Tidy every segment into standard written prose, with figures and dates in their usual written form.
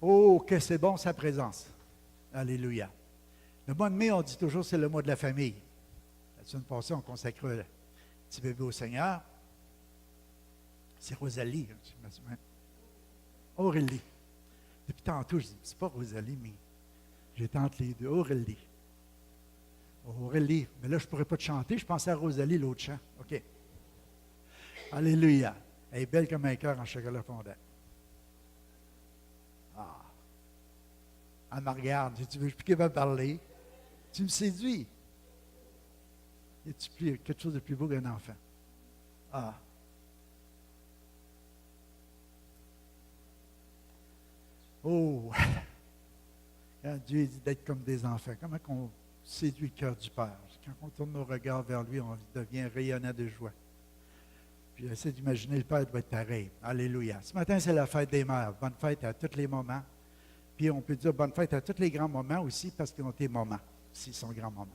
Oh, que c'est bon sa présence. Alléluia. Le mois de mai, on dit toujours c'est le mois de la famille. La semaine passée, on consacre le petit bébé au Seigneur. C'est Rosalie. Aurélie. Depuis tantôt, je dis, c'est pas Rosalie, mais j'étais entre les deux. Aurélie. Aurélie. Mais là, je ne pourrais pas te chanter. Je pensais à Rosalie, l'autre chant. OK. Alléluia. Elle est belle comme un cœur en chocolat fondant. Ah. Elle me regarde. Tu veux plus qu'elle va parler? Tu me séduis. Y a-t-il quelque chose de plus beau qu'un enfant? Ah. Oh! Quand Dieu dit d'être comme des enfants, comment on séduit le cœur du Père? Quand on tourne nos regards vers lui, on devient rayonnant de joie. Puis j'essaie d'imaginer le Père doit être pareil. Alléluia. Ce matin, c'est la fête des mères. Bonne fête à tous les moments. Puis on peut dire bonne fête à tous les grands moments aussi, parce qu'ils ont des moments, s'ils sont grands moments.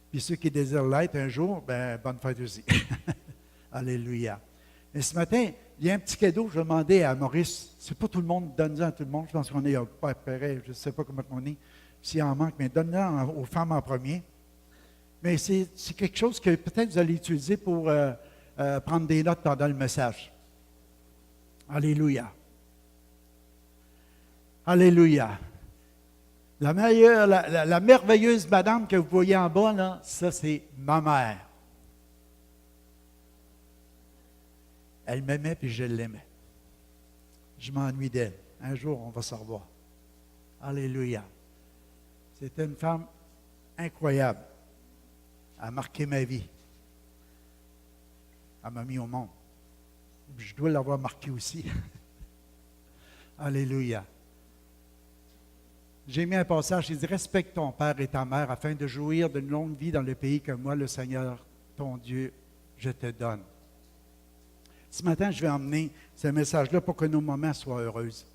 Puis ceux qui désirent l'être un jour, ben bonne fête aussi. Alléluia. Et ce matin, il y a un petit cadeau, je vais demander à Maurice. C'est pas tout le monde, donne-le à tout le monde. Je pense qu'on est pas pareil, je ne sais pas comment on est, s'il en manque, mais donne-le aux femmes en premier. Mais c'est quelque chose que peut-être vous allez utiliser pour prendre des notes pendant le message. Alléluia. Alléluia. La merveilleuse madame que vous voyez en bas, là, ça c'est ma mère. Elle m'aimait puis je l'aimais. Je m'ennuie d'elle. Un jour, on va se revoir. Alléluia. C'était une femme incroyable. Elle a marqué ma vie. Elle m'a mis au monde. Je dois l'avoir marqué aussi. Alléluia. J'ai mis un passage, il dit, respecte ton père et ta mère afin de jouir d'une longue vie dans le pays que moi, le Seigneur, ton Dieu, je te donne. Ce matin, je vais emmener ce message-là pour que nos moments soient heureuses.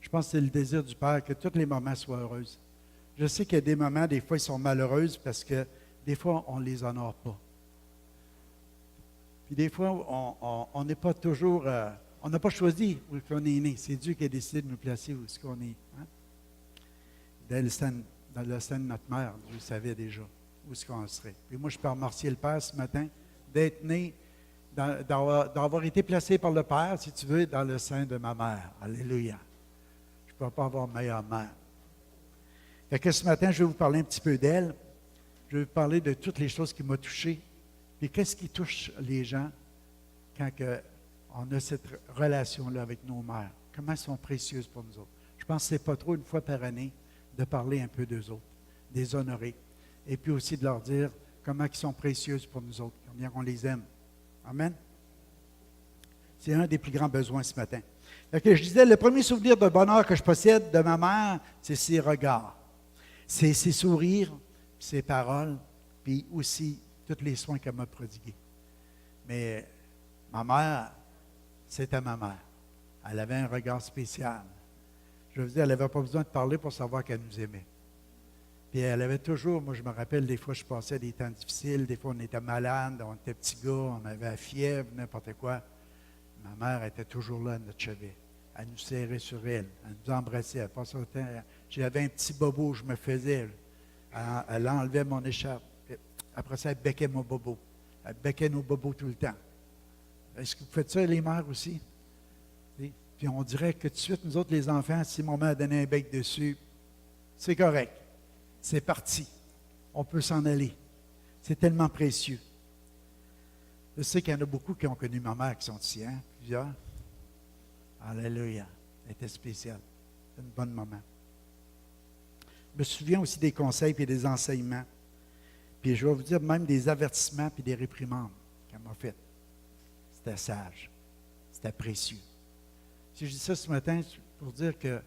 Je pense que c'est le désir du Père, que tous les moments soient heureuses. Je sais qu'il y a des moments, des fois, ils sont malheureux parce que des fois, on ne les honore pas. Puis des fois, on n'est pas toujours, on n'a pas choisi où on est né. C'est Dieu qui a décidé de nous placer où est-ce qu'on est. Hein? Dans le sein de notre mère, Dieu savait déjà où est-ce qu'on serait. Puis moi, je peux remercier le Père ce matin d'être né, d'avoir été placé par le Père, si tu veux, dans le sein de ma mère. Alléluia. Je ne peux pas avoir meilleure mère. Fait que ce matin, je vais vous parler un petit peu d'elle. Je vais vous parler de toutes les choses qui m'ont touché. Puis qu'est-ce qui touche les gens quand on a cette relation-là avec nos mères? Comment elles sont précieuses pour nous autres? Je pense que ce n'est pas trop une fois par année de parler un peu d'eux autres, des honorer. Et puis aussi de leur dire comment ils sont précieuses pour nous autres, combien on les aime. Amen. C'est un des plus grands besoins ce matin. Donc, je disais, le premier souvenir de bonheur que je possède de ma mère, c'est ses regards, c'est ses sourires, ses paroles, puis aussi tous les soins qu'elle m'a prodigués. Mais ma mère, c'était ma mère. Elle avait un regard spécial. Je veux dire, elle n'avait pas besoin de parler pour savoir qu'elle nous aimait. Puis elle avait toujours, moi je me rappelle, des fois je passais des temps difficiles, des fois on était malade, on était petits gars, on avait la fièvre, n'importe quoi. Ma mère était toujours là à notre chevet. Elle nous serrait sur elle, elle nous embrassait, elle passait au temps. J'avais un petit bobo, je me faisais. Elle enlevait mon écharpe. Après ça, elle becquait mon bobo. Elle becquait nos bobos tout le temps. Est-ce que vous faites ça, les mères aussi? Puis on dirait que tout de suite, nous autres, les enfants, si maman a donné un bec dessus, c'est correct. C'est parti. On peut s'en aller. C'est tellement précieux. Je sais qu'il y en a beaucoup qui ont connu ma mère qui sont ici, hein? Plusieurs. Alléluia. Elle était spéciale. C'était une bonne maman. Je me souviens aussi des conseils et des enseignements. Puis je vais vous dire même des avertissements et des réprimandes qu'elle m'a faites. C'était sage. C'était précieux. Si je dis ça ce matin, c'est pour dire que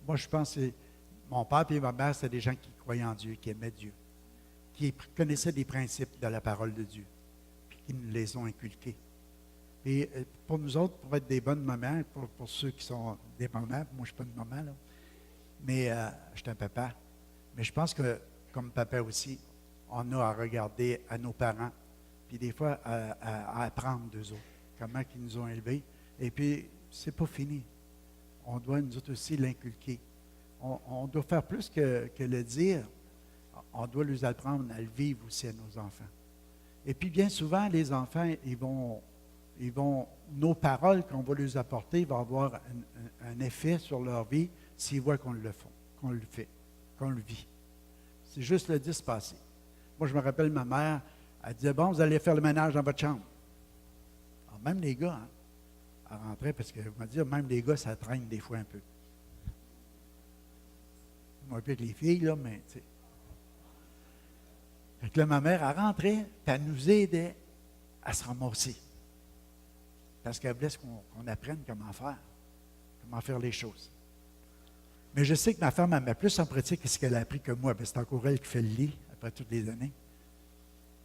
moi, je pense que mon père et ma mère, c'était des gens qui croyaient en Dieu, qui aimaient Dieu, qui connaissaient des principes de la parole de Dieu, puis qui nous les ont inculqués. Et pour nous autres, pour être des bonnes mamans, pour ceux qui sont des mamans, moi je ne suis pas une maman, là, mais je suis un papa. Mais je pense que, comme papa aussi, on a à regarder à nos parents, puis des fois à apprendre d'eux autres, comment ils nous ont élevés. Et puis, c'est pas fini. on doit nous autres aussi l'inculquer. On doit faire plus que le dire. On doit leur apprendre à le vivre aussi à nos enfants. Et puis bien souvent, les enfants, nos paroles qu'on va leur apporter vont avoir un effet sur leur vie s'ils voient qu'on le fait, qu'on le vit. C'est juste le dire passer. Moi, je me rappelle ma mère, elle disait, bon, vous allez faire le ménage dans votre chambre. Alors, même les gars, hein, elle rentrait parce que, on va dire, même les gars, ça traîne des fois un peu. Moins plus que les filles, là, mais tu sais. Fait que là, ma mère, elle rentrait, puis elle nous aidait à se ramasser. Parce qu'elle voulait qu'on apprenne comment faire les choses. Mais je sais que ma femme, elle met plus en pratique ce qu'elle a appris que moi, parce que c'est encore elle qui fait le lit, après toutes les années.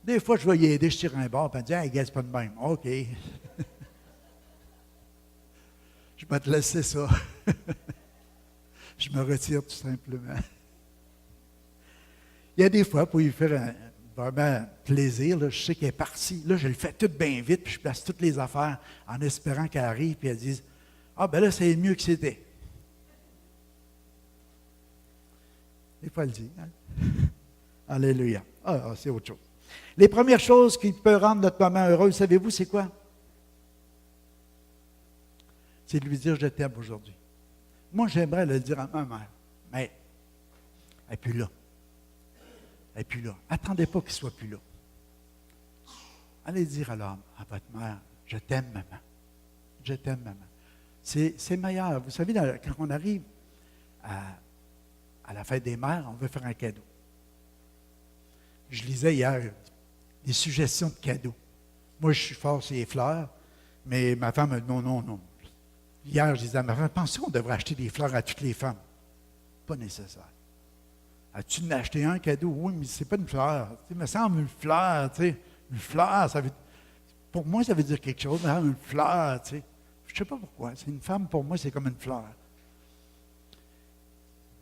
Des fois, je vais y aider, je tire un bord, puis elle dit, hey, gars, c'est pas de même. OK. Je vais te laisser ça. Je me retire tout simplement. Il y a des fois, pour lui faire vraiment plaisir, là, je sais qu'elle est partie. Là, je le fais tout bien vite, puis je place toutes les affaires en espérant qu'elle arrive, puis elle dise, ah, ben là, c'est mieux que c'était. Des fois, elle dit, hein? Alléluia. Ah, c'est autre chose. Les premières choses qui peuvent rendre notre maman heureuse, savez-vous, c'est quoi? C'est de lui dire, je t'aime aujourd'hui. Moi, j'aimerais le dire à ma mère, mais elle n'est plus là. Elle n'est plus là. Attendez pas qu'il ne soit plus là. Allez dire alors à votre mère, je t'aime, maman. Je t'aime, maman. C'est meilleur. Vous savez, quand on arrive à la fête des mères, on veut faire un cadeau. Je lisais hier des suggestions de cadeaux. Moi, je suis fort sur les fleurs, mais ma femme a dit non. Hier, je disais à ma femme, pensez qu'on devrait acheter des fleurs à toutes les femmes. Pas nécessaire. As-tu acheté un cadeau? Oui, mais c'est pas une fleur. Il me semble une fleur, tu sais. Une fleur, pour moi, ça veut dire quelque chose, mais une fleur, tu sais. Je ne sais pas pourquoi. C'est une femme, pour moi, c'est comme une fleur.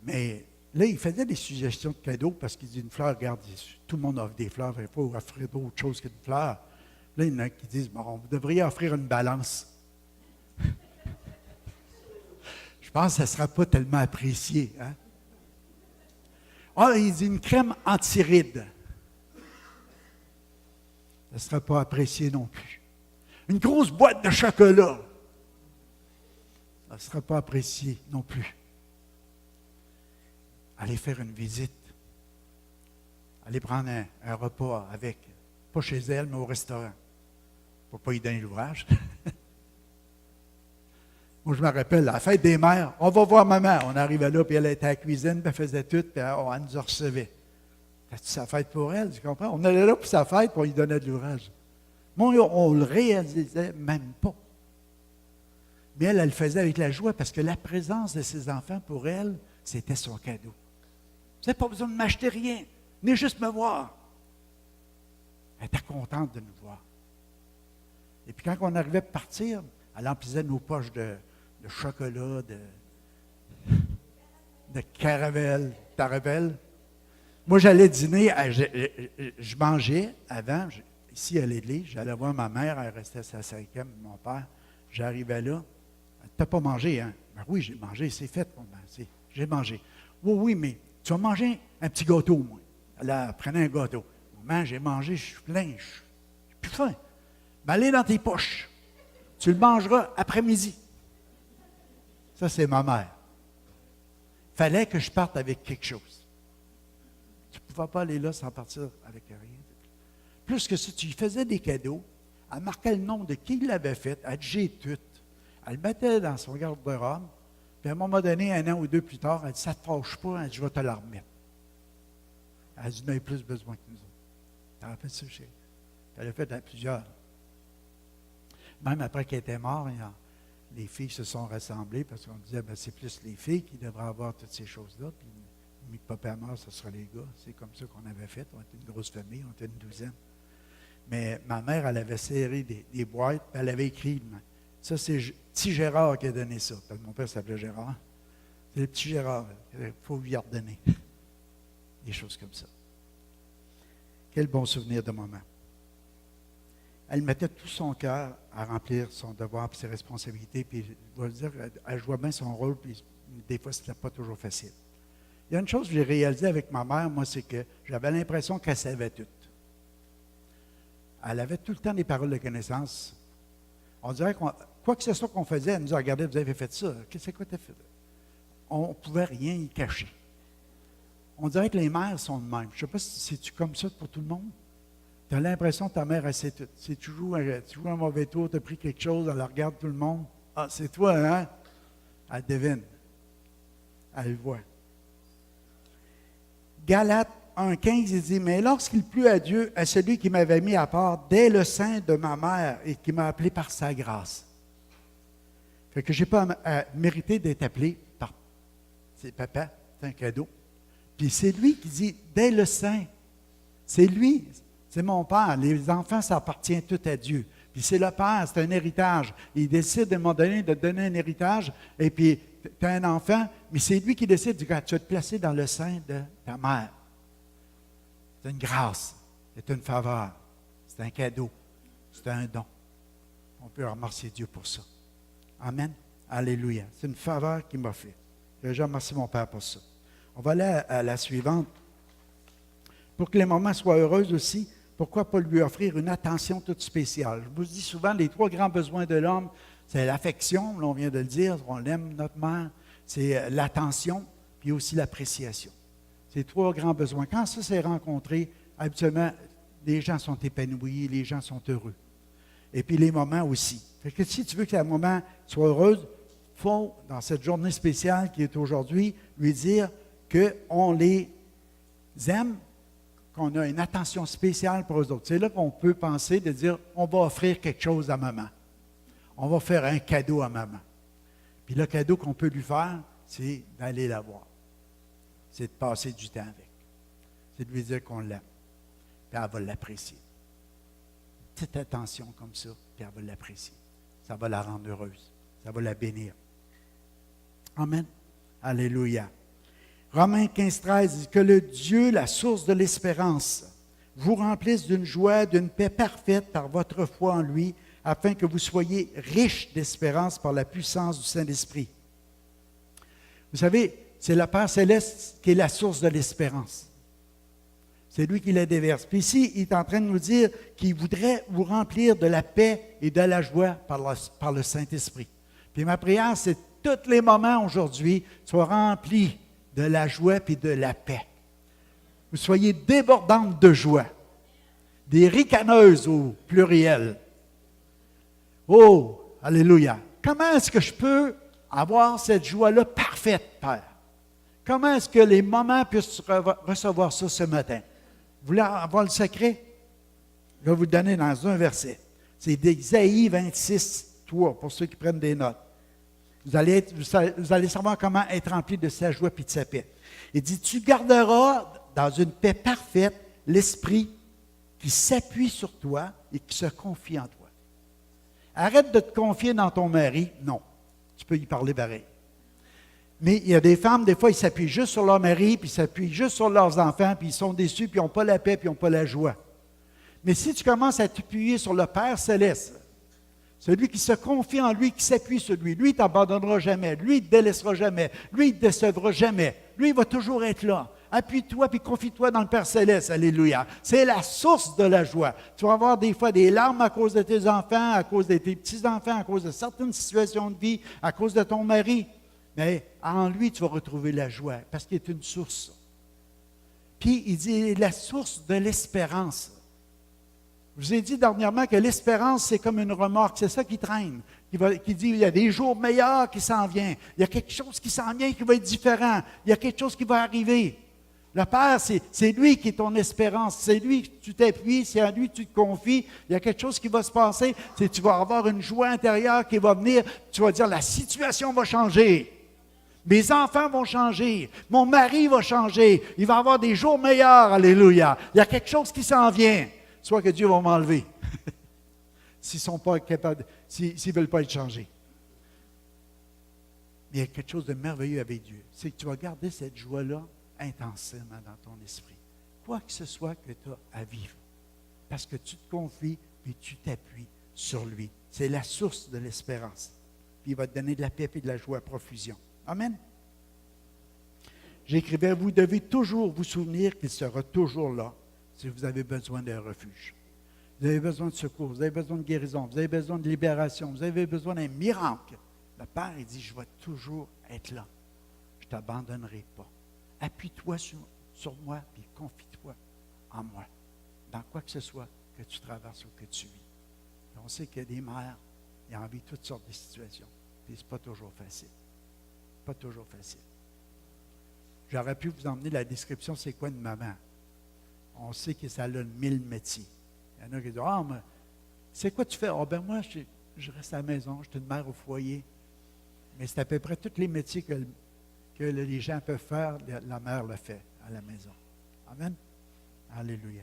Mais là, il faisait des suggestions de cadeaux parce qu'il dit une fleur, regarde, tout le monde offre des fleurs, il faut offrir d'autres choses qu'une fleur. Là, il y en a qui disent, bon, vous devriez offrir une balance. Je pense que ça ne sera pas tellement apprécié. Hein? Ah, il dit une crème anti-rides. Ça ne sera pas apprécié non plus. Une grosse boîte de chocolat. Ça ne sera pas apprécié non plus. Aller faire une visite. Aller prendre un repas avec, pas chez elle, mais au restaurant. Pour ne pas y donner l'ouvrage. Moi, je me rappelle, à la fête des mères, on va voir maman. On arrivait là, puis elle était à la cuisine, puis elle faisait tout, puis elle nous recevait. C'était sa fête pour elle, tu comprends? On allait là pour sa fête, puis on lui donnait de l'ouvrage. Moi, on le réalisait même pas. Mais elle le faisait avec la joie, parce que la présence de ses enfants, pour elle, c'était son cadeau. Vous n'avez pas besoin de m'acheter rien. Venez juste me voir. Elle était contente de nous voir. Et puis quand on arrivait à partir, elle emplissait nos poches de chocolat, de caravelle. Moi, j'allais dîner, je mangeais avant, ici à l'église, j'allais voir ma mère, elle restait à sa cinquième, mon père. J'arrivais là, elle n'a pas mangé, hein? Ben oui, j'ai mangé, c'est fait pour moi, j'ai mangé. Oui, mais tu vas manger un petit gâteau, moi. Elle prenait un gâteau. Maman, j'ai mangé, je suis plein, je suis plus faim. Ben, allez dans tes poches. Tu le mangeras après-midi. Ça, c'est ma mère. Il fallait que je parte avec quelque chose. Tu ne pouvais pas aller là sans partir avec rien. Plus que ça, tu lui faisais des cadeaux. Elle marquait le nom de qui il l'avait fait. Elle dit, j'ai tout. Elle le mettait dans son garde-robe. Puis à un moment donné, 1 an ou 2 plus tard, elle dit, ça ne te fâche pas. Elle dit, je vais te la remettre. Elle dit, tu n'as plus besoin que nous autres. Tu as fait ça, chérie. Elle a fait à plusieurs. Même après qu'elle était morte, les filles se sont rassemblées parce qu'on disait, ben, c'est plus les filles qui devraient avoir toutes ces choses-là. Puis, papa est mort, ce sera les gars. C'est comme ça qu'on avait fait. On était une grosse famille, on était une douzaine. Mais ma mère, elle avait serré des boîtes, puis elle avait écrit. Ça, c'est petit Gérard qui a donné ça. Parce que mon père s'appelait Gérard. C'est le petit Gérard. Il faut lui redonner. Des choses comme ça. Quel bon souvenir de maman. elle mettait tout son cœur à remplir son devoir et ses responsabilités. Puis, je vais dire, elle jouait bien son rôle, puis des fois, ce n'était pas toujours facile. Il y a une chose que j'ai réalisée avec ma mère, moi, c'est que j'avais l'impression qu'elle savait tout. Elle avait tout le temps des paroles de connaissance. On dirait quoi que ce soit qu'on faisait, elle nous a regardé, vous avez fait ça. Qu'est-ce que tu as fait? On ne pouvait rien y cacher. On dirait que les mères sont de même. Je ne sais pas si c'est-tu comme ça pour tout le monde. Tu as l'impression que ta mère, elle sait tout. Si tu joues un mauvais tour, tu as pris quelque chose, elle regarde tout le monde. Ah, c'est toi, hein? Elle devine. Elle le voit. Galates 1,15, il dit, « Mais lorsqu'il plut à Dieu, à celui qui m'avait mis à part dès le sein de ma mère et qui m'a appelé par sa grâce. » Fait que je n'ai pas à mériter d'être appelé par ses papas, c'est un cadeau. Puis c'est lui qui dit, dès le sein, c'est lui, c'est mon Père. Les enfants, ça appartient tout à Dieu. Puis c'est le Père, c'est un héritage. Il décide de m'en donner, de te donner un héritage, et puis tu as un enfant, mais c'est lui qui décide, tu vas te placer dans le sein de ta mère. C'est une grâce, c'est une faveur, c'est un cadeau, c'est un don. On peut remercier Dieu pour ça. Amen. Alléluia. C'est une faveur qu'il m'a fait. Je remercie mon Père pour ça. On va aller à la suivante. Pour que les moments soient heureux aussi, pourquoi pas lui offrir une attention toute spéciale? Je vous dis souvent, les 3 grands besoins de l'homme, c'est l'affection, on vient de le dire, on aime notre mère, c'est l'attention, puis aussi l'appréciation. C'est 3 grands besoins. Quand ça s'est rencontré, habituellement, les gens sont épanouis, les gens sont heureux. Et puis les moments aussi. Fait que si tu veux que le moment soit heureux, il faut, dans cette journée spéciale qui est aujourd'hui, lui dire qu'on les aime, qu'on a une attention spéciale pour eux autres. C'est là qu'on peut penser de dire, on va offrir quelque chose à maman. On va faire un cadeau à maman. Puis le cadeau qu'on peut lui faire, c'est d'aller la voir. C'est de passer du temps avec. C'est de lui dire qu'on l'aime. Puis elle va l'apprécier. Petite attention comme ça, puis elle va l'apprécier. Ça va la rendre heureuse. Ça va la bénir. Amen. Alléluia. Romains 15,13 dit que le Dieu, la source de l'espérance, vous remplisse d'une joie, d'une paix parfaite par votre foi en lui, afin que vous soyez riches d'espérance par la puissance du Saint-Esprit. Vous savez, c'est le Père Céleste qui est la source de l'espérance. C'est lui qui la déverse. Puis ici, il est en train de nous dire qu'il voudrait vous remplir de la paix et de la joie par le Saint-Esprit. Puis ma prière, c'est tous les moments aujourd'hui soient remplis de la joie et de la paix. Vous soyez débordantes de joie. Des ricaneuses au pluriel. Oh, alléluia. Comment est-ce que je peux avoir cette joie-là parfaite, Père? Comment est-ce que les moments puissent recevoir ça ce matin? Vous voulez avoir le secret? Je vais vous le donner dans un verset. C'est d'Ésaïe 26, 3, pour ceux qui prennent des notes. Vous allez savoir comment être rempli de sa joie et de sa paix. Il dit, tu garderas dans une paix parfaite l'esprit qui s'appuie sur toi et qui se confie en toi. Arrête de te confier dans ton mari. Non, tu peux y parler pareil. Mais il y a des femmes, des fois, ils s'appuient juste sur leur mari, puis ils s'appuient juste sur leurs enfants, puis ils sont déçus, puis ils n'ont pas la paix, puis ils n'ont pas la joie. Mais si tu commences à t'appuyer sur le Père Céleste, celui qui se confie en lui, qui s'appuie sur lui, lui, il ne t'abandonnera jamais, lui, il ne te délaissera jamais, lui, il ne te décevra jamais, lui, il va toujours être là. Appuie-toi, puis confie-toi dans le Père Céleste, alléluia. C'est la source de la joie. Tu vas avoir des fois des larmes à cause de tes enfants, à cause de tes petits-enfants, à cause de certaines situations de vie, à cause de ton mari. Mais en lui, tu vas retrouver la joie, parce qu'il est une source. Puis, il dit la source de l'espérance. Je vous ai dit dernièrement que l'espérance, c'est comme une remorque, c'est ça qui traîne, qui dit il y a des jours meilleurs qui s'en viennent, il y a quelque chose qui s'en vient qui va être différent, il y a quelque chose qui va arriver. Le Père, c'est lui qui est ton espérance, c'est lui que tu t'appuies, c'est à lui que tu te confies, il y a quelque chose qui va se passer, c'est que tu vas avoir une joie intérieure qui va venir, tu vas dire la situation va changer. Mes enfants vont changer. Mon mari va changer. Il va avoir des jours meilleurs. Alléluia. Il y a quelque chose qui s'en vient. Soit que Dieu va m'enlever. S'ils ne sont pas capables, s'ils ne veulent pas être changés. Mais il y a quelque chose de merveilleux avec Dieu. C'est que tu vas garder cette joie-là intensément dans ton esprit. Quoi que ce soit que tu as à vivre. Parce que tu te confies puis tu t'appuies sur lui. C'est la source de l'espérance. Puis il va te donner de la paix et de la joie à profusion. Amen. J'écrivais, vous devez toujours vous souvenir qu'il sera toujours là si vous avez besoin d'un refuge. Vous avez besoin de secours, vous avez besoin de guérison, vous avez besoin de libération, vous avez besoin d'un miracle. Le Père, il dit, je vais toujours être là. Je ne t'abandonnerai pas. Appuie-toi sur moi, puis confie-toi en moi. Dans quoi que ce soit que tu traverses ou que tu vis. Et on sait qu'il y a des mères, ils en vivent toutes sortes de situations. Puis ce n'est pas toujours facile. Pas toujours facile. J'aurais pu vous emmener la description, c'est quoi une maman. On sait que ça a 1000 métiers. Il y en a qui disent, ah, mais c'est quoi tu fais? Ah, ben moi, je reste à la maison, je suis une mère au foyer. Mais c'est à peu près tous les métiers que les gens peuvent faire, la mère le fait à la maison. Amen? Alléluia.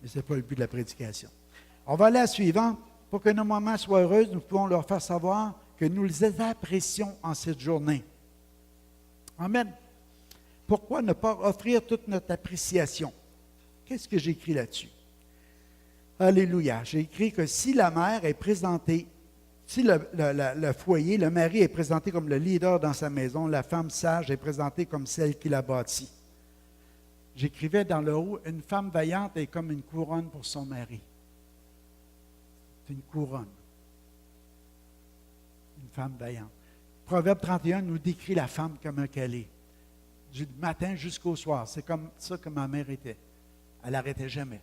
Mais ce n'est pas le but de la prédication. On va aller à la suivante. Pour que nos mamans soient heureuses, nous pouvons leur faire savoir que nous les apprécions en cette journée. Amen. Pourquoi ne pas offrir toute notre appréciation? Qu'est-ce que j'ai écrit là-dessus? Alléluia. J'ai écrit que si la mère est présentée, si le foyer, le mari est présenté comme le leader dans sa maison, la femme sage est présentée comme celle qui la bâtit. J'écrivais dans le haut, une femme vaillante est comme une couronne pour son mari. C'est une couronne. Une femme vaillante. Proverbe 31 nous décrit la femme comme qu'elle est. Du matin jusqu'au soir. C'est comme ça que ma mère était. Elle n'arrêtait jamais.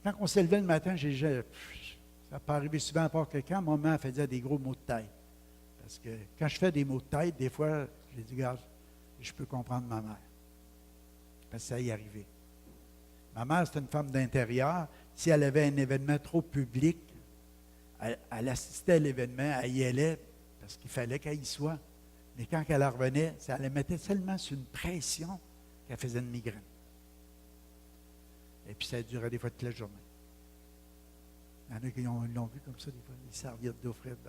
Quand on s'est levé le matin, ça n'a pas arrivé souvent à part que quand maman faisait des gros mots de tête. Parce que quand je fais des mots de tête, des fois, j'ai dit, regarde, je peux comprendre ma mère. Parce que ça y est arrivé. Ma mère, c'est une femme d'intérieur. Si elle avait un événement trop public, elle assistait à l'événement, elle y allait, parce qu'il fallait qu'elle y soit. Mais quand elle revenait, ça la mettait tellement sur une pression qu'elle faisait une migraine. Et puis ça durait des fois toute la journée. Il y en a qui l'ont vu comme ça, des fois, des serviettes d'eau frette,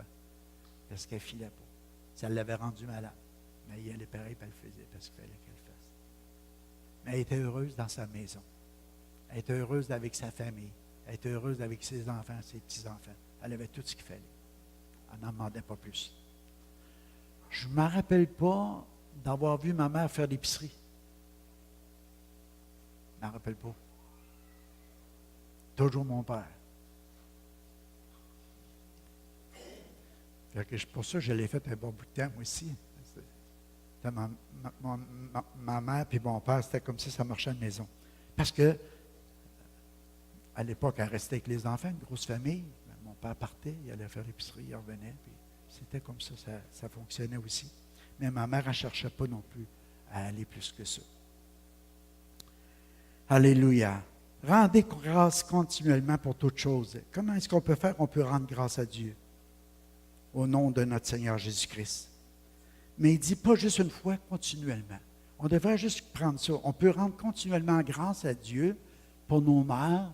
parce qu'elle ne filait pas. Ça l'avait rendue malade. Mais elle y allait pareil, puis elle le faisait, parce qu'il fallait qu'elle le fasse. Mais elle était heureuse dans sa maison. Elle était heureuse avec sa famille. Elle était heureuse avec ses enfants, ses petits-enfants. Elle avait tout ce qu'il fallait. Elle n'en demandait pas plus. Je ne me rappelle pas d'avoir vu ma mère faire l'épicerie. Je ne m'en rappelle pas. Toujours mon père. Pour ça, je l'ai fait un bon bout de temps, moi aussi. Ma mère et mon père, c'était comme ça marchait à la maison. Parce que, à l'époque, elle restait avec les enfants, une grosse famille. Mon père partait, il allait faire l'épicerie, il revenait. Puis c'était comme ça, ça fonctionnait aussi. Mais ma mère, elle ne cherchait pas non plus à aller plus que ça. Alléluia. Rendez grâce continuellement pour toutes choses. Comment est-ce qu'on peut faire? On peut rendre grâce à Dieu au nom de notre Seigneur Jésus-Christ. Mais il dit pas juste une fois, continuellement. On devrait juste prendre ça. On peut rendre continuellement grâce à Dieu pour nos mères,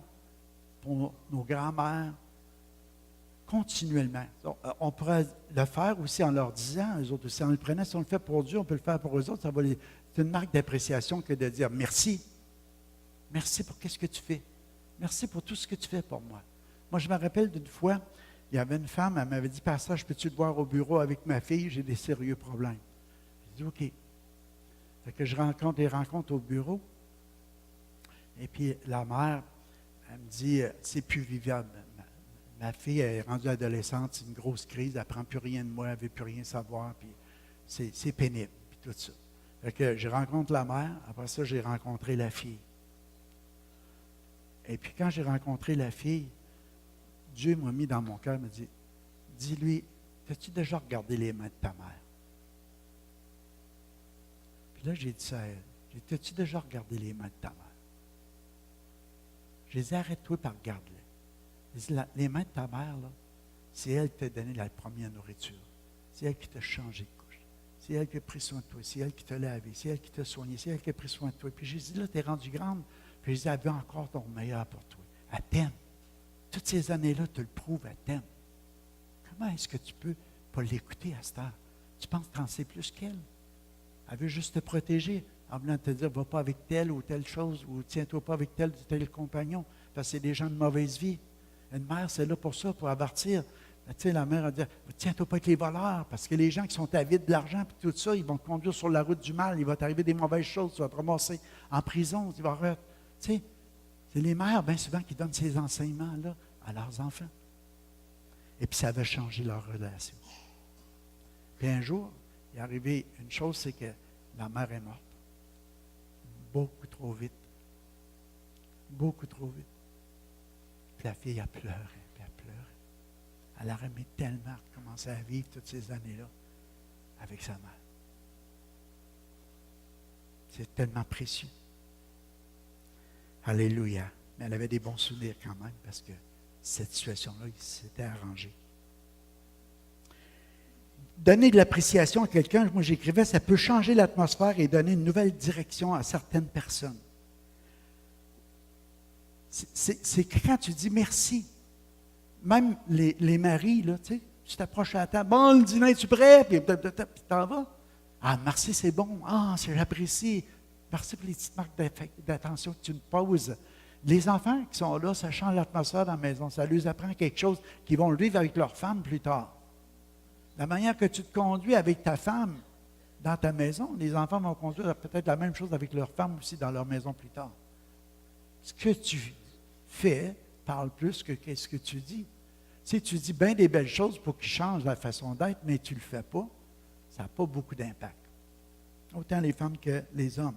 pour nos grands-mères, continuellement. On pourrait le faire aussi en leur disant, eux autres aussi, en le prenant, si on le fait pour Dieu, on peut le faire pour eux autres. C'est une marque d'appréciation que de dire merci. Merci pour ce que tu fais. Merci pour tout ce que tu fais pour moi. Moi, je me rappelle d'une fois, il y avait une femme, elle m'avait dit, Pasteur, peux-tu te voir au bureau avec ma fille? J'ai des sérieux problèmes. J'ai dit, OK. Fait que je rencontre des rencontres au bureau. Et puis la mère, elle me dit, c'est plus vivable. Ma fille est rendue adolescente, c'est une grosse crise, elle ne prend plus rien de moi, elle ne veut plus rien savoir, puis c'est pénible, puis tout ça. Fait que je rencontre la mère, après ça, j'ai rencontré la fille. Et puis quand j'ai rencontré la fille, Dieu m'a mis dans mon cœur, m'a dit, dis-lui, as-tu déjà regardé les mains de ta mère? Puis là, j'ai dit ça à elle. J'ai dit, as-tu déjà regardé les mains de ta mère? J'ai dit, arrête-toi par regarde-les. J'ai dit, les mains de ta mère, là, c'est elle qui t'a donné la première nourriture. C'est elle qui t'a changé de couche. C'est elle qui a pris soin de toi. C'est elle qui t'a lavé. C'est elle qui t'a soigné. C'est elle qui a pris soin de toi. Puis j'ai dit, là, tu es rendue grande. Puis j'ai dit, elle veut encore ton meilleur pour toi. Elle t'aime. Toutes ces années-là, tu le prouves, elle t'aime. Comment est-ce que tu peux pas l'écouter à cette heure? Tu penses que tu en sais plus qu'elle? Elle veut juste te protéger en voulant te dire, va pas avec telle ou telle chose, ou tiens-toi pas avec tel ou tel compagnon, parce que c'est des gens de mauvaise vie. Une mère, c'est là pour ça, pour avertir. Tu sais, la mère a dit, tiens-toi pas avec les voleurs, parce que les gens qui sont avides de l'argent et tout ça, ils vont te conduire sur la route du mal, il va t'arriver des mauvaises choses, tu vas te ramasser en prison, tu vas... Tu sais, c'est les mères, bien souvent, qui donnent ces enseignements-là à leurs enfants. Et puis, ça avait changé leur relation. Puis un jour, il est arrivé une chose, c'est que la mère est morte. Beaucoup trop vite. Beaucoup trop vite. Puis la fille a pleuré, puis elle pleurait. Elle aurait aimé tellement commencer à vivre toutes ces années-là avec sa mère. C'est tellement précieux. Alléluia. Mais elle avait des bons souvenirs quand même, parce que cette situation-là, il s'était arrangé. Donner de l'appréciation à quelqu'un, moi j'écrivais, ça peut changer l'atmosphère et donner une nouvelle direction à certaines personnes. C'est quand tu dis merci. Même les maris, là, tu t'approches à la table, bon, le dîner, es-tu prêt? Puis tu t'en vas. Ah, merci, c'est bon. Ah, j'apprécie. Merci pour les petites marques d'attention que tu me poses. Les enfants qui sont là, ça change l'atmosphère dans la maison. Ça leur apprend quelque chose qu'ils vont le vivre avec leur femme plus tard. La manière que tu te conduis avec ta femme dans ta maison, les enfants vont conduire peut-être la même chose avec leur femme aussi dans leur maison plus tard. Ce que tu fais parle plus que ce que tu dis. Si tu dis bien des belles choses pour qu'ils changent la façon d'être, mais tu ne le fais pas, ça n'a pas beaucoup d'impact. Autant les femmes que les hommes.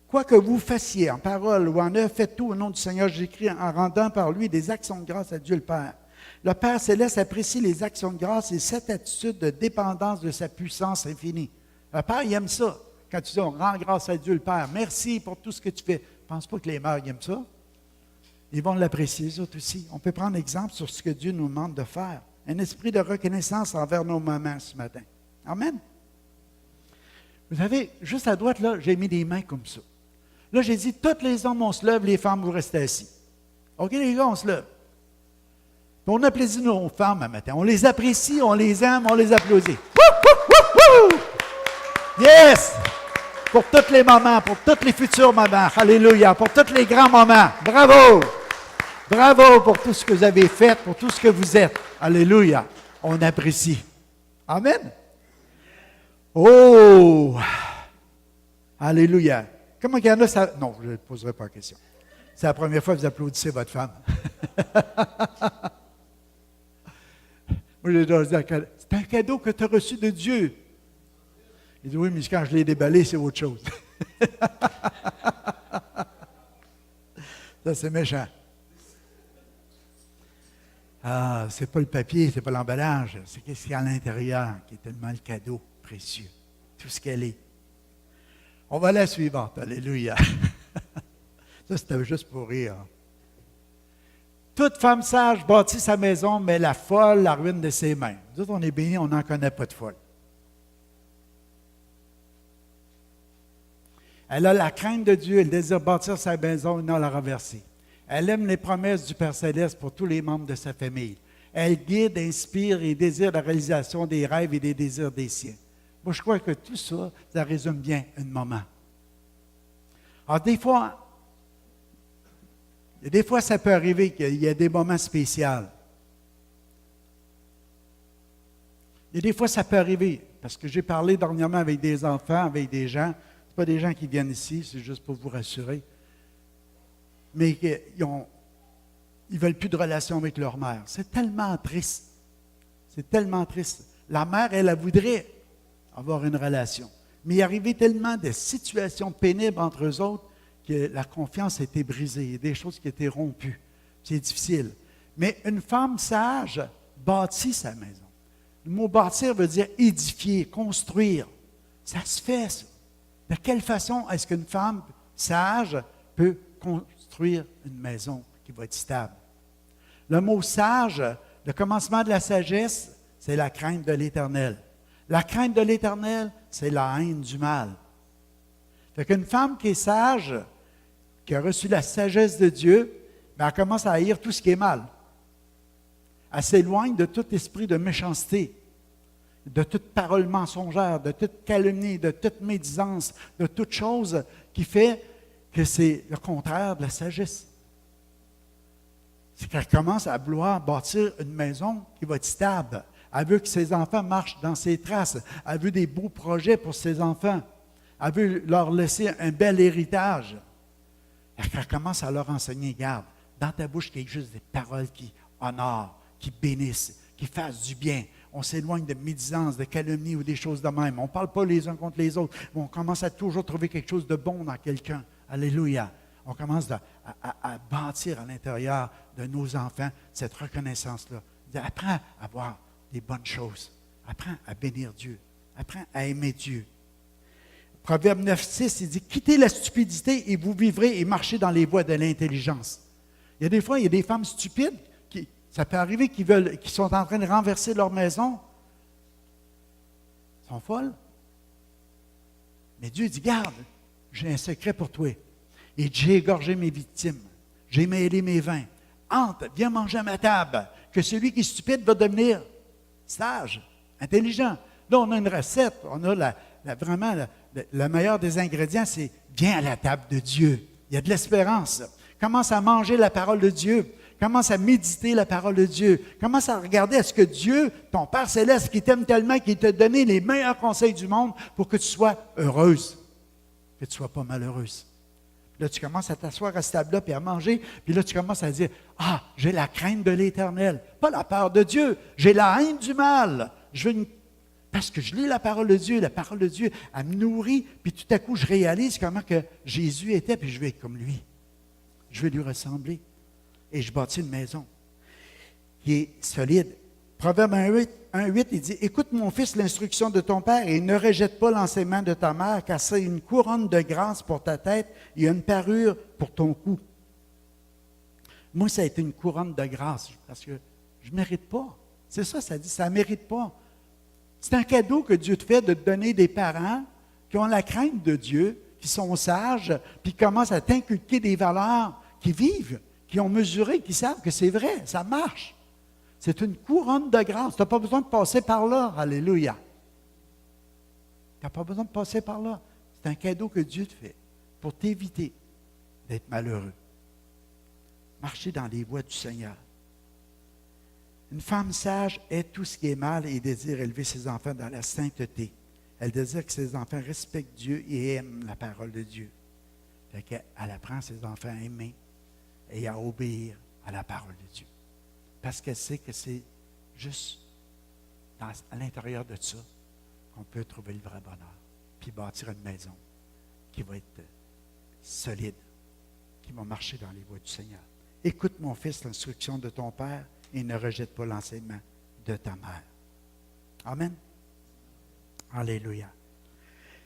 Quoi que vous fassiez en parole ou en œuvre, faites tout au nom du Seigneur Jésus-Christ en rendant par lui des actions de grâce à Dieu le Père. Le Père céleste apprécie les actions de grâce et cette attitude de dépendance de sa puissance infinie. Le Père, il aime ça. Quand tu dis, on rend grâce à Dieu le Père, merci pour tout ce que tu fais. Je ne pense pas que les mères aiment ça. Ils vont l'apprécier, ça aussi. On peut prendre exemple sur ce que Dieu nous demande de faire. Un esprit de reconnaissance envers nos mamans ce matin. Amen. Vous savez, juste à droite, là, j'ai mis des mains comme ça. Là, j'ai dit, tous les hommes, on se lève, les femmes, vous restez assis. OK, les gars, on se lève. Puis on applaudit nos femmes un matin. On les apprécie, on les aime, on les applaudit. Wouh, wouh, wouh, wouh! Yes! Pour toutes les mamans, pour toutes les futures mamans. Alléluia. Pour tous les grands mamans. Bravo! Bravo pour tout ce que vous avez fait, pour tout ce que vous êtes. Alléluia. On apprécie. Amen. Oh! Alléluia. Comment il y en a ça? Non, je ne poserai pas la question. C'est la première fois que vous applaudissez votre femme. Moi, j'ai déjà dit, c'est un cadeau que tu as reçu de Dieu. Il dit, oui, mais quand je l'ai déballé, c'est autre chose. Ça, c'est méchant. Ah, c'est pas le papier, c'est pas l'emballage, c'est ce qu'il y a à l'intérieur qui est tellement le cadeau précieux. Tout ce qu'elle est. On va à la suivante. Alléluia. Ça, c'était juste pour rire. Toute femme sage bâtit sa maison, mais la folle la ruine de ses mains. Nous autres, on est bénis, on n'en connaît pas de folle. Elle a la crainte de Dieu, elle désire bâtir sa maison et non la renverser. Elle aime les promesses du Père Céleste pour tous les membres de sa famille. Elle guide, inspire et désire la réalisation des rêves et des désirs des siens. Moi, je crois que tout ça, ça résume bien une maman. Alors, des fois, ça peut arriver qu'il y a des moments spéciaux. Et des fois, ça peut arriver, parce que j'ai parlé dernièrement avec des enfants, avec des gens. Ce ne pas des gens qui viennent ici, c'est juste pour vous rassurer. Mais ils ne veulent plus de relation avec leur mère. C'est tellement triste. C'est tellement triste. La mère, elle voudrait avoir une relation. Mais il est arrivé tellement de situations pénibles entre eux autres que la confiance a été brisée. Il y a des choses qui étaient rompues. C'est difficile. Mais une femme sage bâtit sa maison. Le mot bâtir veut dire édifier, construire. Ça se fait, ça. De quelle façon est-ce qu'une femme sage peut construire une maison qui va être stable? Le mot sage, le commencement de la sagesse, c'est la crainte de l'Éternel. La crainte de l'Éternel, c'est la haine du mal. Fait qu'une femme qui est sage, qui a reçu la sagesse de Dieu, bien, elle commence à haïr tout ce qui est mal. Elle s'éloigne de tout esprit de méchanceté, de toute parole mensongère, de toute calomnie, de toute médisance, de toute chose qui fait que c'est le contraire de la sagesse. c'est qu'elle commence à vouloir bâtir une maison qui va être stable. Elle veut que ses enfants marchent dans ses traces. Elle veut des beaux projets pour ses enfants. Elle veut leur laisser un bel héritage. Elle commence à leur enseigner, garde, dans ta bouche, il y a juste des paroles qui honorent, qui bénissent, qui fassent du bien. On s'éloigne de médisance, de calomnie ou des choses de même. On ne parle pas les uns contre les autres, mais on commence à toujours trouver quelque chose de bon dans quelqu'un. Alléluia. On commence à bâtir à l'intérieur de nos enfants cette reconnaissance-là. Apprends à voir des bonnes choses. Apprends à bénir Dieu. Apprends à aimer Dieu. Proverbe 9,6, il dit, quittez la stupidité et vous vivrez et marchez dans les voies de l'intelligence. Il y a des fois, il y a des femmes stupides, ça peut arriver qui sont en train de renverser leur maison. Elles sont folles. Mais Dieu dit, garde, j'ai un secret pour toi. Et j'ai égorgé mes victimes. J'ai mêlé mes vins. Entre, viens manger à ma table. Que celui qui est stupide va devenir sage, intelligent. Là, on a une recette. On a vraiment le meilleur des ingrédients, c'est viens à la table de Dieu. Il y a de l'espérance. Commence à manger la parole de Dieu. Commence à méditer la parole de Dieu. Commence à regarder à ce que Dieu, ton Père céleste, qui t'aime tellement, qui t'a donné les meilleurs conseils du monde pour que tu sois heureuse, que tu ne sois pas malheureuse. Puis là, tu commences à t'asseoir à cette table-là, puis à manger, puis là, tu commences à dire, ah, j'ai la crainte de l'Éternel, pas la peur de Dieu, j'ai la haine du mal. Parce que je lis la parole de Dieu, elle me nourrit, puis tout à coup, je réalise comment que Jésus était, puis je vais être comme lui. Je vais lui ressembler. Et je bâtis une maison qui est solide. Proverbe 1,8, il dit, « Écoute, mon fils, l'instruction de ton père et ne rejette pas l'enseignement de ta mère, car c'est une couronne de grâce pour ta tête et une parure pour ton cou. » Moi, ça a été une couronne de grâce, parce que je ne mérite pas. C'est ça, ça dit, ça ne mérite pas. C'est un cadeau que Dieu te fait de te donner des parents qui ont la crainte de Dieu, qui sont sages, puis qui commencent à t'inculquer des valeurs, qui vivent, qui ont mesuré, qui savent que c'est vrai, ça marche. C'est une couronne de grâce. Tu n'as pas besoin de passer par là. Alléluia. Tu n'as pas besoin de passer par là. C'est un cadeau que Dieu te fait pour t'éviter d'être malheureux. Marcher dans les voies du Seigneur. Une femme sage hait tout ce qui est mal et désire élever ses enfants dans la sainteté. Elle désire que ses enfants respectent Dieu et aiment la parole de Dieu. Fait qu'elle apprend ses enfants à aimer et à obéir à la parole de Dieu. Parce qu'elle sait que c'est juste à l'intérieur de ça qu'on peut trouver le vrai bonheur. Puis bâtir une maison qui va être solide, qui va marcher dans les voies du Seigneur. Écoute, mon fils, l'instruction de ton père et ne rejette pas l'enseignement de ta mère. Amen. Alléluia.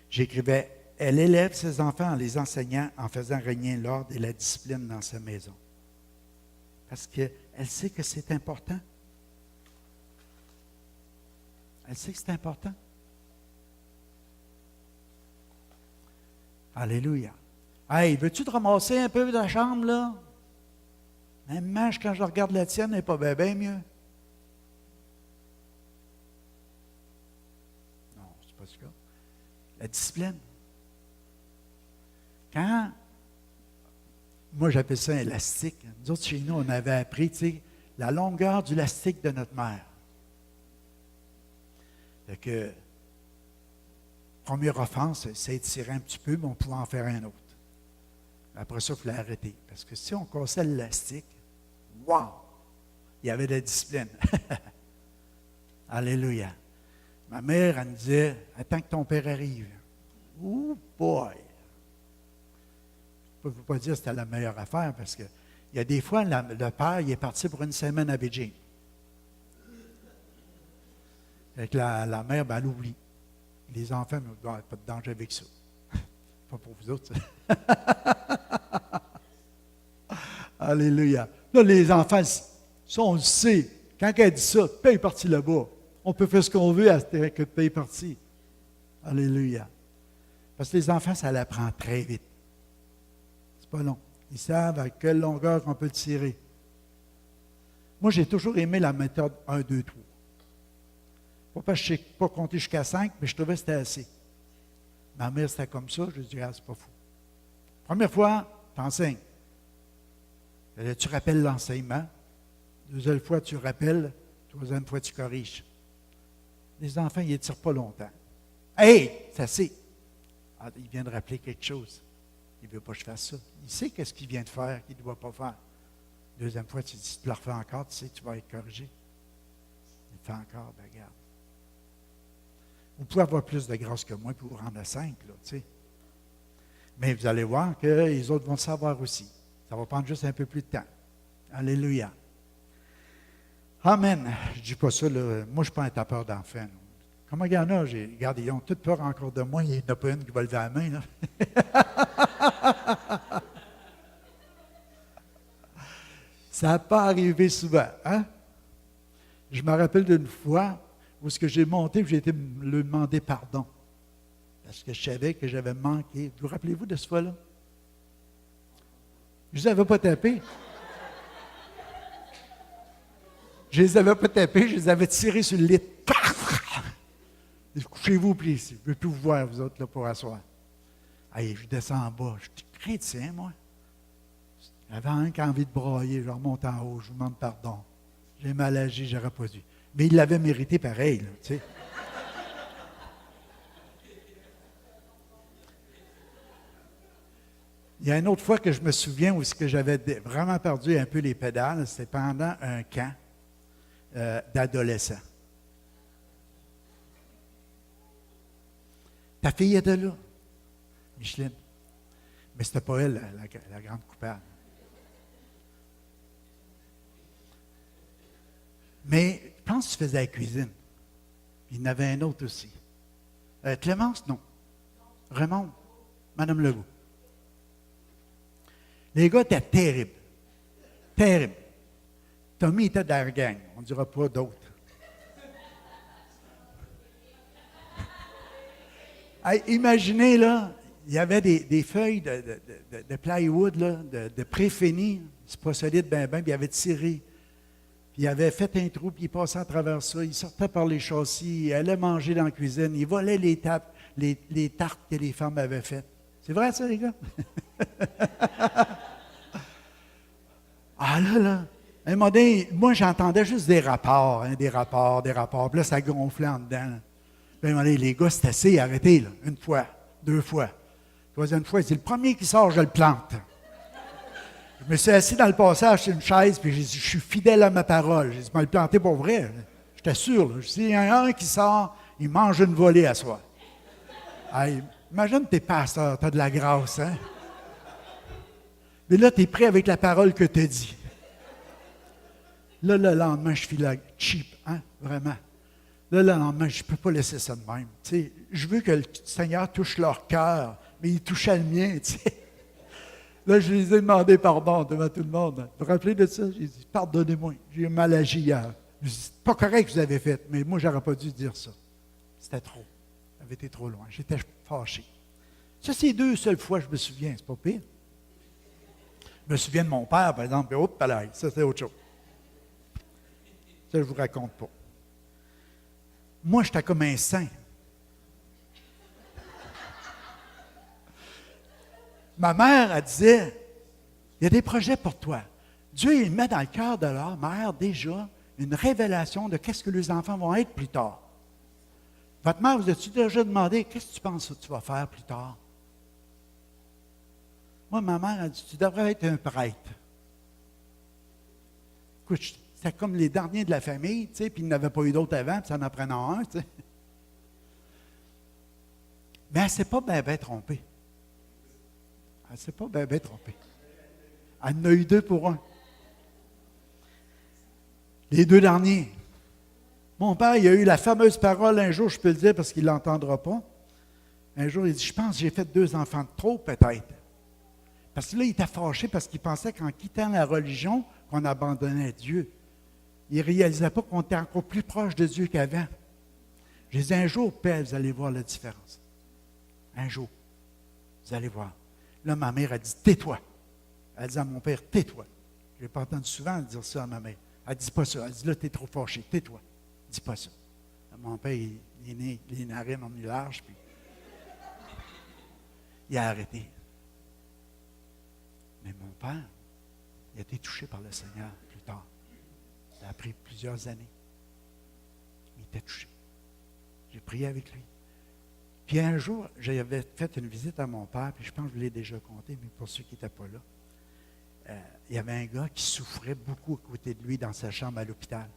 J'écrivais, elle élève ses enfants en les enseignant, en faisant régner l'ordre et la discipline dans sa maison. Parce qu'elle sait que c'est important. Elle sait que c'est important. Alléluia. Hey, veux-tu te ramasser un peu de la chambre, là? Même quand je regarde la tienne, elle n'est pas bien mieux. Non, c'est pas ce cas. La discipline. Quand, moi j'appelle ça un élastique. Nous autres, chez nous, on avait appris, tu sais, la longueur du élastique de notre mère. Fait que, première offense, c'est étirer un petit peu, mais on pouvait en faire un autre. Après ça, il fallait arrêter. Parce que si on cassait l'élastique, wow! Il y avait de la discipline. Alléluia. Ma mère, elle me disait, attends que ton père arrive. Oh boy! Je ne peux pas dire que c'était la meilleure affaire parce qu'il y a des fois, le père, il est parti pour une semaine à Beijing. Avec la mère, ben, elle oublie. Les enfants, pas de danger avec ça. Pas pour vous autres, ça. Alléluia. Là, les enfants, ça, on le sait. Quand elle dit ça, paye parti là-bas. On peut faire ce qu'on veut avec le paye parti. Alléluia. Parce que les enfants, ça l'apprend très vite. C'est pas long. Ils savent à quelle longueur on peut le tirer. Moi, j'ai toujours aimé la méthode 1, 2, 3. Pas parce que je ne sais pas compter jusqu'à 5, mais je trouvais que c'était assez. Ma mère, c'était comme ça. Je dis, ah, c'est pas fou. Première fois, tu enseignes. Tu rappelles l'enseignement. Deuxième fois, tu rappelles. Troisième fois, tu corriges. Les enfants, ils ne tirent pas longtemps. Hey, ça c'est. Ah, il vient de rappeler quelque chose. Il ne veut pas que je fasse ça. Il sait qu'est-ce qu'il vient de faire, qu'il ne doit pas faire. Deuxième fois, tu dis, si tu le refais encore, tu sais, tu vas être corrigé. Il fait encore, ben regarde. Vous pouvez avoir plus de grâce que moi pour vous rendre simple, là, tu sais. Mais vous allez voir que les autres vont le savoir aussi. Ça va prendre juste un peu plus de temps. Alléluia. Amen. Je ne dis pas ça, là. Moi, je ne suis pas un tapeur d'enfants. Comment il y en a? Regarde, ils ont toutes peur encore de moi. Il n'y en a pas une qui va lever la main, là. Ça n'a pas arrivé souvent, hein? Je me rappelle d'une fois où ce que j'ai monté, j'ai été lui demander pardon. Parce que je savais que j'avais manqué. Vous rappelez-vous de ce fois-là? Je ne les avais pas tapés. Je ne les avais pas tapés, je les avais tirés sur le lit. Couchez-vous, puis je ne veux plus vous voir, vous autres, là, pour asseoir. Allez, je descends en bas. Je suis chrétien, moi. J'avais envie de brailler. Je remonte en haut, je vous demande pardon. J'ai mal agi, j'aurais pas dû. Mais il l'avait mérité pareil, là, tu sais. Il y a une autre fois que je me souviens où j'avais vraiment perdu un peu les pédales, c'était pendant un camp d'adolescents. Ta fille était là, Micheline. Mais c'était pas elle, la grande coupable. Mais je pense que tu faisais la cuisine. Il y en avait un autre aussi. Clémence, non. Raymond, Madame Legault. Les gars étaient terribles. Terribles. Tommy était de la gang. On ne dira pas d'autres. Hey, imaginez, là, il y avait des feuilles de plywood, là, de pré-fini. C'est pas solide, ben, puis il avait tiré. Puis il avait fait un trou, puis il passait à travers ça. Il sortait par les châssis, il allait manger dans la cuisine, il volait les tartes que les femmes avaient faites. C'est vrai, ça, les gars? Ah là, un moment donné, moi, j'entendais juste des rapports. Puis là, ça gonflait en dedans. Là. Puis à un moment donné, les gars, c'est assez, arrêtez, là. Une fois, deux fois. Troisième fois, c'est le premier qui sort, je le plante. Je me suis assis dans le passage sur une chaise, puis j'ai dit, je suis fidèle à ma parole. J'ai dit, me le planter pour vrai. Je t'assure. Je dis, il y en a un qui sort, il mange une volée à soi. Hey, imagine t'es pasteur, t'as de la grâce, hein? Mais là, tu es prêt avec la parole que tu as dit. Là, le lendemain, je file cheap, hein, vraiment. Là, le lendemain, je ne peux pas laisser ça de même. Tu sais, je veux que le Seigneur touche leur cœur, mais il touchait le mien, tu sais. Là, je les ai demandé pardon devant tout le monde. Vous vous rappelez de ça? J'ai dit, pardonnez-moi, j'ai mal agi hier. Je dis, c'est pas correct que vous avez fait, mais moi, je n'aurais pas dû dire ça. C'était trop. Ça avait été trop loin. J'étais fâché. Ça, c'est 2 seules fois, je me souviens, c'est pas pire. Je me souviens de mon père, par exemple, et ça, c'est autre chose. Ça, je ne vous raconte pas. Moi, j'étais comme un saint. Ma mère, elle disait, il y a des projets pour toi. Dieu, il met dans le cœur de leur mère déjà une révélation de qu'est-ce que les enfants vont être plus tard. Votre mère, vous a-t-il déjà demandé, qu'est-ce que tu penses que tu vas faire plus tard? Moi, ma mère a dit, tu devrais être un prêtre. Écoute, c'était comme les derniers de la famille, tu sais, puis il n'avait pas eu d'autres avant, puis ça en prenait un, tu sais. Mais elle ne s'est pas bien trompée. Elle ne s'est pas bien trompée. Elle en a eu 2 pour 1. Les 2 derniers. Mon père, il a eu la fameuse parole un jour, je peux le dire parce qu'il ne l'entendra pas. Un jour, il dit, je pense que j'ai fait 2 enfants de trop, peut-être. Parce que là, il était fâché parce qu'il pensait qu'en quittant la religion, qu'on abandonnait Dieu. Il ne réalisait pas qu'on était encore plus proche de Dieu qu'avant. J'ai dit, un jour, Père, vous allez voir la différence. Un jour, vous allez voir. Là, ma mère a dit, tais-toi. Elle dit à mon père, tais-toi. Je n'ai pas entendu souvent dire ça à ma mère. Elle ne dit pas ça. Elle dit, là, tu es trop fâché, tais-toi. Dis pas ça. Là, mon père, il est né, les narines ont mis large, puis il a arrêté. Mais mon père, il a été touché par le Seigneur plus tard. Ça a pris plusieurs années. Il était touché. J'ai prié avec lui. Puis un jour, j'avais fait une visite à mon père, puis je pense que je vous l'ai déjà conté, mais pour ceux qui n'étaient pas là, il y avait un gars qui souffrait beaucoup à côté de lui dans sa chambre à l'hôpital.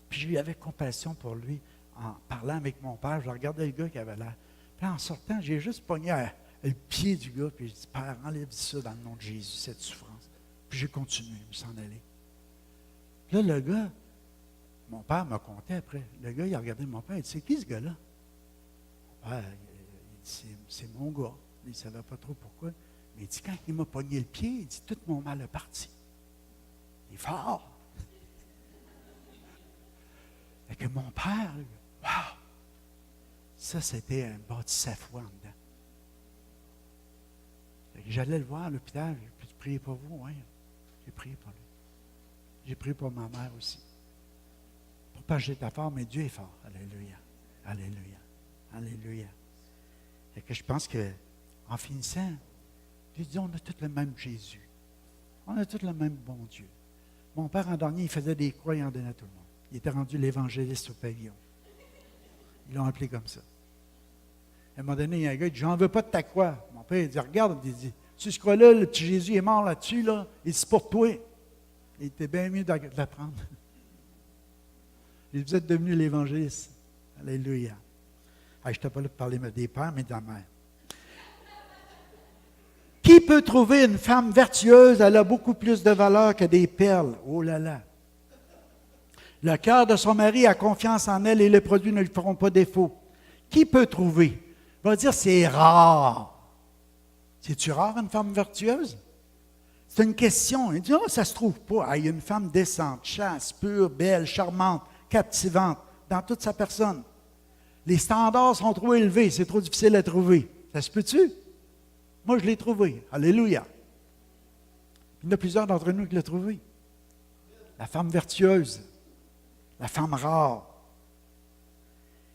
Puis je lui avais compassion pour lui en parlant avec mon père. Je regardais le gars qui avait l'air. Puis en sortant, j'ai juste pogné le pied du gars, puis j'ai dit, Père, enlève ça dans le nom de Jésus, cette souffrance. Puis j'ai continué, je me s'en aller. Puis là, le gars, mon père m'a conté après. Le gars, il a regardé mon père, il dit, c'est qui ce gars-là? Mon père, il dit, c'est mon gars. Il ne savait pas trop pourquoi. Mais il dit, quand il m'a pogné le pied, il dit, tout mon mal est parti. Il est fort. Et que mon père, wow! Ça, c'était un bâtisse à foi en dedans. J'allais le voir à l'hôpital. J'ai dit, priez pour vous, oui. J'ai prié pour lui. J'ai prié pour ma mère aussi. Pour pas que j'étais fort, mais Dieu est fort. Alléluia. Alléluia. Alléluia. Et que je pense qu'en finissant, Dieu dit, on a tous le même Jésus. On a tous le même bon Dieu. Mon père, en dernier, il faisait des croix et il en donnait à tout le monde. Il était rendu l'évangéliste au pavillon. Ils l'ont appelé comme ça. À un moment donné, il y a un gars qui dit, j'en veux pas de ta croix. Mon père, il dit, regarde, il dit, tu ce croix-là, le petit Jésus est mort là-dessus, là. Il dit, c'est pour toi. Il était bien mieux de la prendre. Et vous êtes devenu l'évangéliste. Alléluia. Je n'étais pas là pour parler des pères, mais de la mère. Qui peut trouver une femme vertueuse? Elle a beaucoup plus de valeur que des perles. Oh là là. Le cœur de son mari a confiance en elle et les produits ne lui feront pas défaut. Qui peut trouver? On va dire, c'est rare. C'est-tu rare, une femme vertueuse? C'est une question. Il dit, oh, ça ne se trouve pas. Ah, il y a une femme décente, chaste, pure, belle, charmante, captivante, dans toute sa personne. Les standards sont trop élevés, c'est trop difficile à trouver. Ça se peut-tu? Moi, je l'ai trouvé. Alléluia. Il y en a plusieurs d'entre nous qui l'ont trouvé. La femme vertueuse. La femme rare.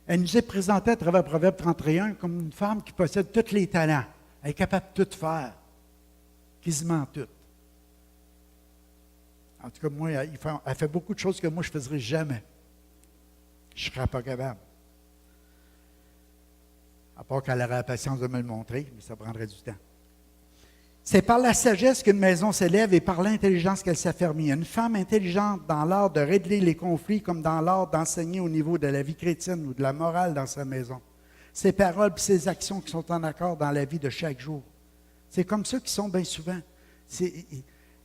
Elle nous est présentée à travers Proverbe 31 comme une femme qui possède tous les talents. Elle est capable de tout faire. Quasiment tout. En tout cas, moi, elle fait beaucoup de choses que moi, je ne ferais jamais. Je ne serais pas capable. À part qu'elle aurait la patience de me le montrer, mais ça prendrait du temps. C'est par la sagesse qu'une maison s'élève et par l'intelligence qu'elle s'affermit. Une femme intelligente dans l'art de régler les conflits comme dans l'art d'enseigner au niveau de la vie chrétienne ou de la morale dans sa maison. Ses paroles et ses actions qui sont en accord dans la vie de chaque jour. C'est comme ça qu'ils sont bien souvent.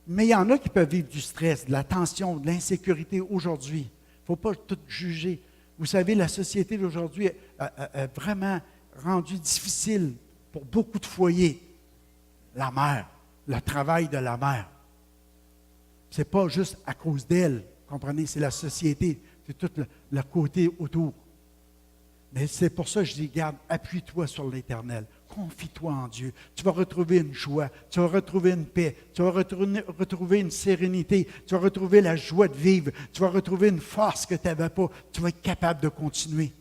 Mais il y en a qui peuvent vivre du stress, de la tension, de l'insécurité aujourd'hui. Il ne faut pas tout juger. Vous savez, la société d'aujourd'hui est vraiment rendue difficile pour beaucoup de foyers. La mère, le travail de la mère. Ce n'est pas juste à cause d'elle, comprenez, c'est la société, c'est tout le côté autour. Mais c'est pour ça que je dis, garde, appuie-toi sur l'Éternel, confie-toi en Dieu. Tu vas retrouver une joie, tu vas retrouver une paix, tu vas retrouver une sérénité, tu vas retrouver la joie de vivre, tu vas retrouver une force que tu n'avais pas, tu vas être capable de continuer.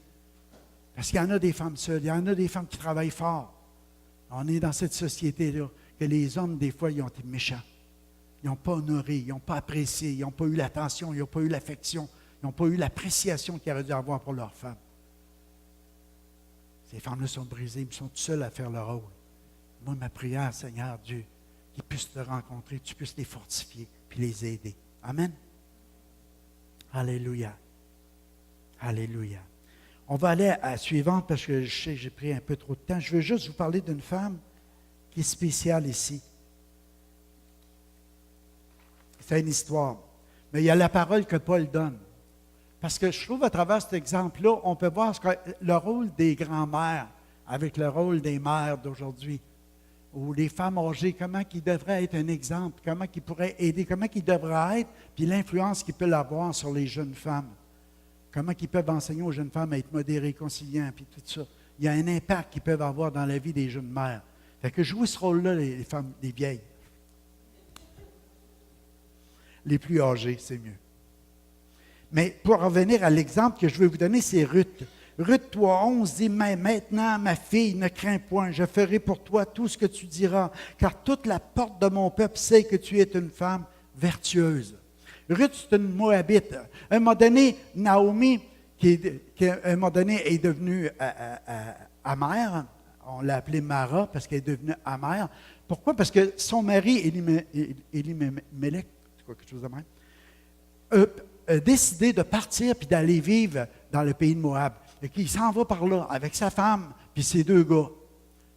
Parce qu'il y en a des femmes seules, il y en a des femmes qui travaillent fort. On est dans cette société-là, que les hommes, des fois, ils ont été méchants. Ils n'ont pas honoré, ils n'ont pas apprécié, ils n'ont pas eu l'attention, ils n'ont pas eu l'affection, ils n'ont pas eu l'appréciation qu'ils auraient dû avoir pour leurs femmes. Ces femmes-là sont brisées, ils sont seules à faire leur rôle. Moi, ma prière, Seigneur Dieu, qu'ils puissent te rencontrer, tu puisses les fortifier, puis les aider. Amen. Alléluia. Alléluia. On va aller à la suivante parce que je sais que j'ai pris un peu trop de temps. Je veux juste vous parler d'une femme qui est spéciale ici. C'est une histoire. Mais il y a la parole que Paul donne. Parce que je trouve à travers cet exemple-là, on peut voir le rôle des grands-mères avec le rôle des mères d'aujourd'hui. Ou les femmes âgées, comment ils devraient être un exemple, comment ils pourraient aider, comment ils devraient être, puis l'influence qu'ils peuvent avoir sur les jeunes femmes. Comment ils peuvent enseigner aux jeunes femmes à être modérées, conciliants, puis tout ça. Il y a un impact qu'ils peuvent avoir dans la vie des jeunes mères. Fait que jouez ce rôle-là, les femmes, les vieilles. Les plus âgées, c'est mieux. Mais pour revenir à l'exemple que je vais vous donner, c'est Ruth. Ruth 3:11 dit, mais maintenant, ma fille, ne crains point, je ferai pour toi tout ce que tu diras, car toute la porte de mon peuple sait que tu es une femme vertueuse. Ruth, c'est une Moabite. À un moment donné, Naomi, à un moment donné, est devenue amère. On l'a appelée Mara parce qu'elle est devenue amère. Pourquoi? Parce que son mari, Elimelech, c'est quoi, quelque chose de même, a décidé de partir puis d'aller vivre dans le pays de Moab. Et qu'il s'en va par là avec sa femme puis ses 2 gars.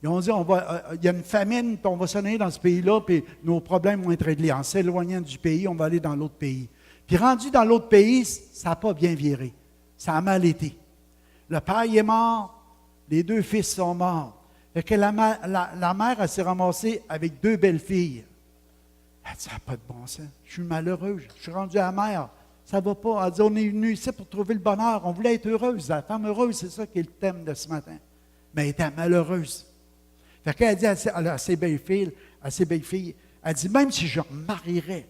Ils ont dit, il y a une famine, puis on va s'en aller dans ce pays-là, puis nos problèmes vont être réglés. En s'éloignant du pays, on va aller dans l'autre pays. Puis rendu dans l'autre pays, ça n'a pas bien viré. Ça a mal été. Le père il est mort, les 2 fils sont morts. Fait que la mère, elle s'est ramassée avec 2 belles-filles. Elle dit, ça n'a pas de bon sens. Je suis malheureuse. Je suis rendue amère. Ça ne va pas. Elle dit, on est venu ici pour trouver le bonheur. On voulait être heureuse. La femme heureuse, c'est ça qui est le thème de ce matin. Mais elle était malheureuse. Fait qu'elle dit à ses belles-filles, elle dit, même si je me marierais,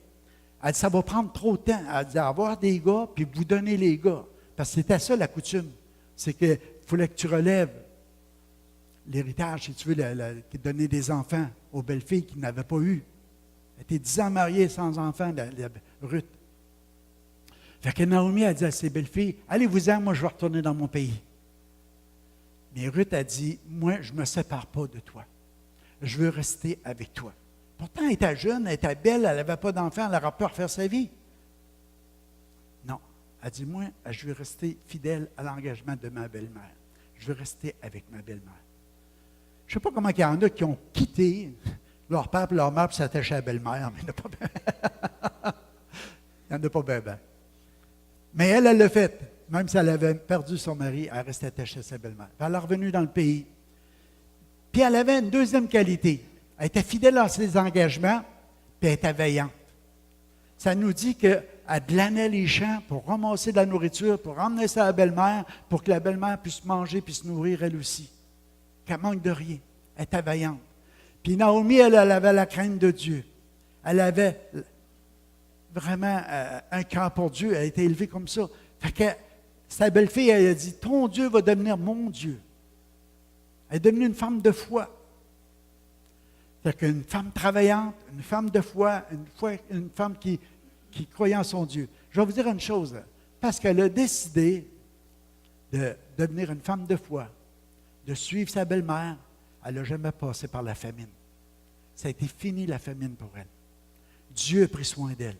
elle dit, ça va prendre trop de temps. Elle dit, avoir des gars, puis vous donner les gars. Parce que c'était ça la coutume. C'est qu'il fallait que tu relèves l'héritage, si tu veux, donner des enfants aux belles-filles qui n'avaient pas eu. Elle était 10 ans mariée sans enfants, Ruth. Fait que Naomi a dit à ses belles-filles, allez-vous-en, moi je vais retourner dans mon pays. Mais Ruth a dit, moi je ne me sépare pas de toi. Je veux rester avec toi. Pourtant, elle était jeune, elle était belle, elle n'avait pas d'enfant, elle aura peur de faire sa vie. Non. Elle dit, moi, je veux rester fidèle à l'engagement de ma belle-mère. Je veux rester avec ma belle-mère. Je ne sais pas comment il y en a qui ont quitté leur père et leur mère pour s'attacher à la belle-mère, mais il n'y en a pas bien. Il n'y en a pas bien. Mais elle l'a fait. Même si elle avait perdu son mari, elle restait attachée à sa belle-mère. Puis elle est revenue dans le pays. Puis elle avait une deuxième qualité. Elle était fidèle à ses engagements, puis elle était veillante. Ça nous dit qu'elle glanait les champs pour ramasser de la nourriture, pour emmener ça à la belle-mère, pour que la belle-mère puisse manger puis se nourrir elle aussi. Qu'elle manque de rien. Elle était veillante. Puis Naomi, elle avait la crainte de Dieu. Elle avait vraiment un cœur pour Dieu. Elle a été élevée comme ça. Fait que sa belle-fille, elle a dit, ton Dieu va devenir mon Dieu. Elle est devenue une femme de foi. Fait qu'une femme travaillante, une femme de foi, une femme qui croyait en son Dieu. Je vais vous dire une chose, parce qu'elle a décidé de devenir une femme de foi, de suivre sa belle-mère, elle n'a jamais passé par la famine. Ça a été fini la famine pour elle. Dieu a pris soin d'elle.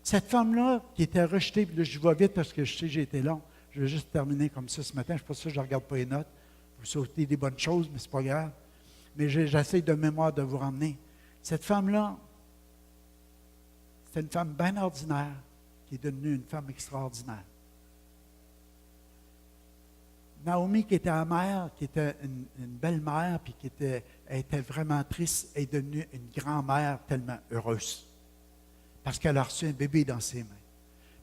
Cette femme-là, qui était rejetée, puis là, je vais vite parce que je sais que j'ai été long, je vais juste terminer comme ça ce matin, je ne sais pas si je ne regarde pas les notes, vous sautez des bonnes choses, mais ce n'est pas grave. Mais j'essaie de mémoire de vous ramener. Cette femme-là, c'était une femme bien ordinaire qui est devenue une femme extraordinaire. Naomi, qui était amère, qui était une belle-mère, puis qui était vraiment triste, est devenue une grand-mère tellement heureuse. Parce qu'elle a reçu un bébé dans ses mains.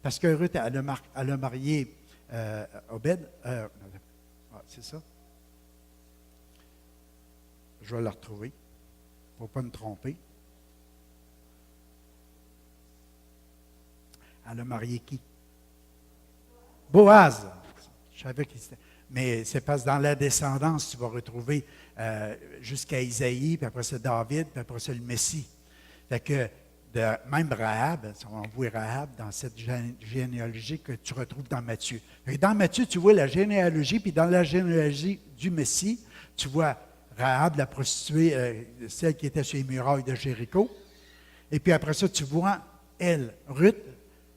Parce que Ruth, elle a marié Obed. C'est ça? Je vais la retrouver pour ne pas me tromper. Elle a marié qui? Boaz. Je savais qui c'était. Mais c'est parce que dans la descendance, tu vas retrouver jusqu'à Isaïe, puis après ça David, puis après ça le Messie. Fait que même Rahab, on voit Rahab dans cette généalogie que tu retrouves dans Matthieu. Et dans Matthieu, tu vois la généalogie, puis dans la généalogie du Messie, tu vois Rahab, la prostituée, celle qui était sur les murailles de Jéricho. Et puis après ça, tu vois elle, Ruth,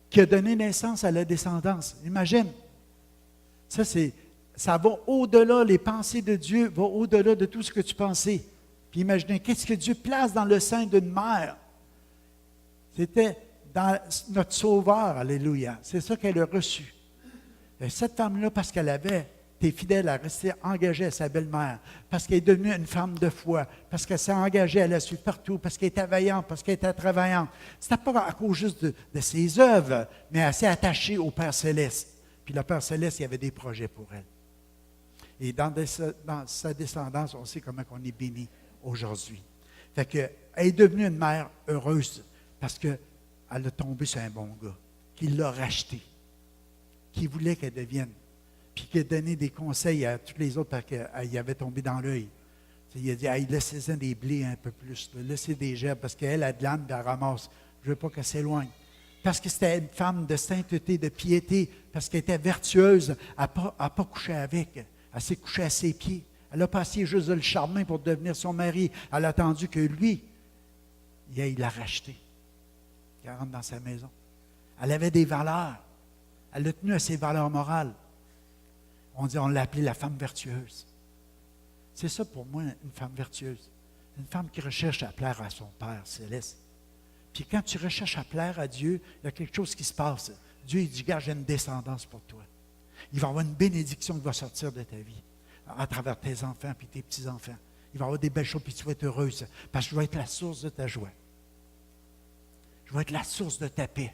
qui a donné naissance à la descendance. Imagine. Ça va au-delà, les pensées de Dieu vont au-delà de tout ce que tu pensais. Puis imaginez, qu'est-ce que Dieu place dans le sein d'une mère? C'était dans notre Sauveur, alléluia. C'est ça qu'elle a reçu. Et cette femme-là, parce qu'elle avait été fidèle à rester engagée à sa belle-mère, parce qu'elle est devenue une femme de foi, parce qu'elle s'est engagée à la suivre partout, parce qu'elle était veillante, parce qu'elle était travaillante. Ce n'était pas à cause juste de ses œuvres, mais elle s'est attachée au Père Céleste. Puis le Père Céleste, il y avait des projets pour elle. Et dans sa descendance, on sait comment on est béni aujourd'hui. Fait qu'elle est devenue une mère heureuse parce qu'elle a tombé sur un bon gars, qui l'a racheté, qui voulait qu'elle devienne, puis qui a donné des conseils à tous les autres parce qu'il avait tombé dans l'œil. Il a dit, hey, laissez-en des blés un peu plus, laissez des gerbes, parce qu'elle a de l'âne, puis elle ramasse. Je ne veux pas qu'elle s'éloigne. parce que c'était une femme de sainteté, de piété, parce qu'elle était vertueuse, elle n'a pas couché avec. Elle s'est couchée à ses pieds. Elle a passé juste de le charmer pour devenir son mari. Elle a attendu que lui, il l'a racheté. Qu'il rentre dans sa maison. Elle avait des valeurs. Elle a tenu à ses valeurs morales. On l'a appelée la femme vertueuse. C'est ça pour moi, une femme vertueuse. Une femme qui recherche à plaire à son Père céleste. Puis quand tu recherches à plaire à Dieu, il y a quelque chose qui se passe. Dieu il dit, gars, j'ai une descendance pour toi. Il va y avoir une bénédiction qui va sortir de ta vie, à travers tes enfants et tes petits-enfants. Il va y avoir des belles choses, puis tu vas être heureuse, parce que je vais être la source de ta joie. Je vais être la source de ta paix.